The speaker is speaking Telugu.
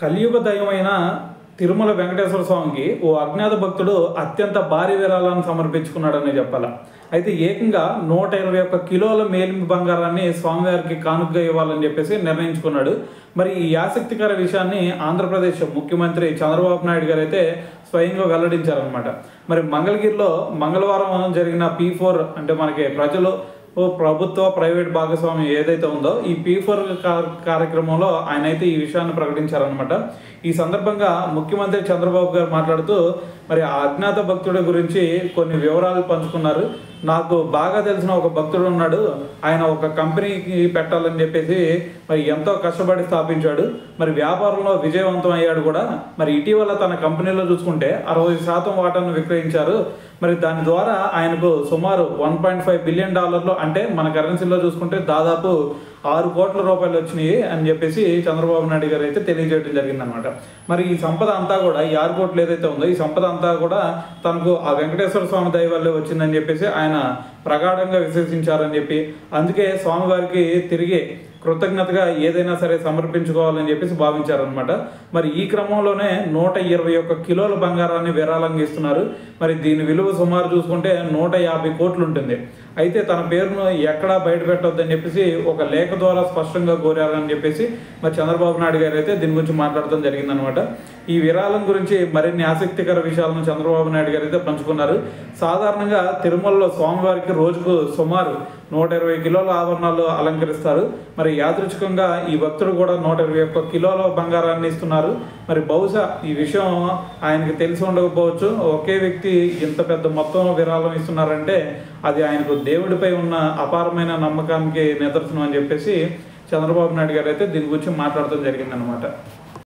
కలియుగ దైవమైన తిరుమల వెంకటేశ్వర స్వామికి ఓ అజ్ఞాత భక్తుడు అత్యంత భారీ విరాళాన్ని సమర్పించుకున్నాడని చెప్పాలి. అయితే ఏకంగా 121 కిలోల మేలిమి బంగారాన్ని స్వామివారికి కానుకగా ఇవ్వాలని చెప్పేసి నిర్ణయించుకున్నాడు. మరి ఈ ఆసక్తికర విషయాన్ని ఆంధ్రప్రదేశ్ ముఖ్యమంత్రి చంద్రబాబు నాయుడు గారు అయితే స్వయంగా వెల్లడించారనమాట. మరి మంగళగిరిలో మంగళవారం జరిగిన P4 అంటే మనకి ప్రజలు ప్రభుత్వ ప్రైవేట్ భాగస్వామ్యం ఏదైతే ఉందో ఈ P4 కార్యక్రమంలో ఆయన అయితే ఈ విషయాన్ని ప్రకటించారనమాట. ఈ సందర్భంగా ముఖ్యమంత్రి చంద్రబాబు గారు మాట్లాడుతూ మరి ఆ అజ్ఞాత భక్తుడి గురించి కొన్ని వివరాలు పంచుకున్నారు. నాకు బాగా తెలిసిన ఒక భక్తుడు ఉన్నాడు, ఆయన ఒక కంపెనీకి పెట్టాలని చెప్పేసి మరి ఎంతో కష్టపడి స్థాపించాడు. మరి వ్యాపారంలో విజయవంతం అయ్యాడు కూడా. మరి ఇటీవల తన కంపెనీలో చూసుకుంటే 60% వాటాను విక్రయించారు. మరి దాని ద్వారా ఆయనకు సుమారు $1.5 బిలియన్ అంటే మన కరెన్సీలో చూసుకుంటే దాదాపు 6 కోట్ల రూపాయలు వచ్చినాయి అని చెప్పేసి చంద్రబాబు నాయుడు గారు అయితే తెలియజేయడం జరిగిందనమాట. మరి ఈ సంపద అంతా కూడా ఈ 6 కోట్లు ఏదైతే ఉందో ఈ సంపద అంతా కూడా తనకు ఆ వెంకటేశ్వర స్వామి దయ వల్లే వచ్చిందని చెప్పేసి ఆయన ప్రగాఢంగా విశ్వసించారని చెప్పి, అందుకే స్వామివారికి తిరిగి కృతజ్ఞతగా ఏదైనా సరే సమర్పించుకోవాలని చెప్పేసి భావించారనమాట. మరి ఈ క్రమంలోనే 121 కిలోల బంగారాన్ని విరాళంగా ఇస్తున్నారు. మరి దీని విలువ సుమారు చూసుకుంటే 150 కోట్లు ఉంటుంది. అయితే తన పేరును ఎక్కడా బయట పెట్టొద్దని చెప్పేసి ఒక లేఖ ద్వారా స్పష్టంగా కోరారని చెప్పేసి మరి చంద్రబాబు నాయుడు గారు అయితే దీని గురించి మాట్లాడటం జరిగిందనమాట. ఈ విరాళం గురించి మరిన్ని ఆసక్తికర విషయాలను చంద్రబాబు నాయుడు గారు అయితే పంచుకున్నారు. సాధారణంగా తిరుమలలో స్వామివారికి రోజుకు సుమారు 120 కిలోల ఆభరణాలు అలంకరిస్తారు. మరి యాదృచ్ఛికంగా ఈ భక్తుడు కూడా 121 కిలోల బంగారాన్ని ఇస్తున్నారు. మరి బహుశా ఈ విషయం ఆయనకు తెలిసి ఉండకపోవచ్చు. ఒకే వ్యక్తి ఇంత పెద్ద మొత్తం విరాళం ఇస్తున్నారంటే అది ఆయనకు దేవుడిపై ఉన్న అపారమైన నమ్మకానికి నిదర్శనం అని చెప్పేసి చంద్రబాబు నాయుడు గారు అయితే దీని గురించి మాట్లాడటం జరిగిందనమాట.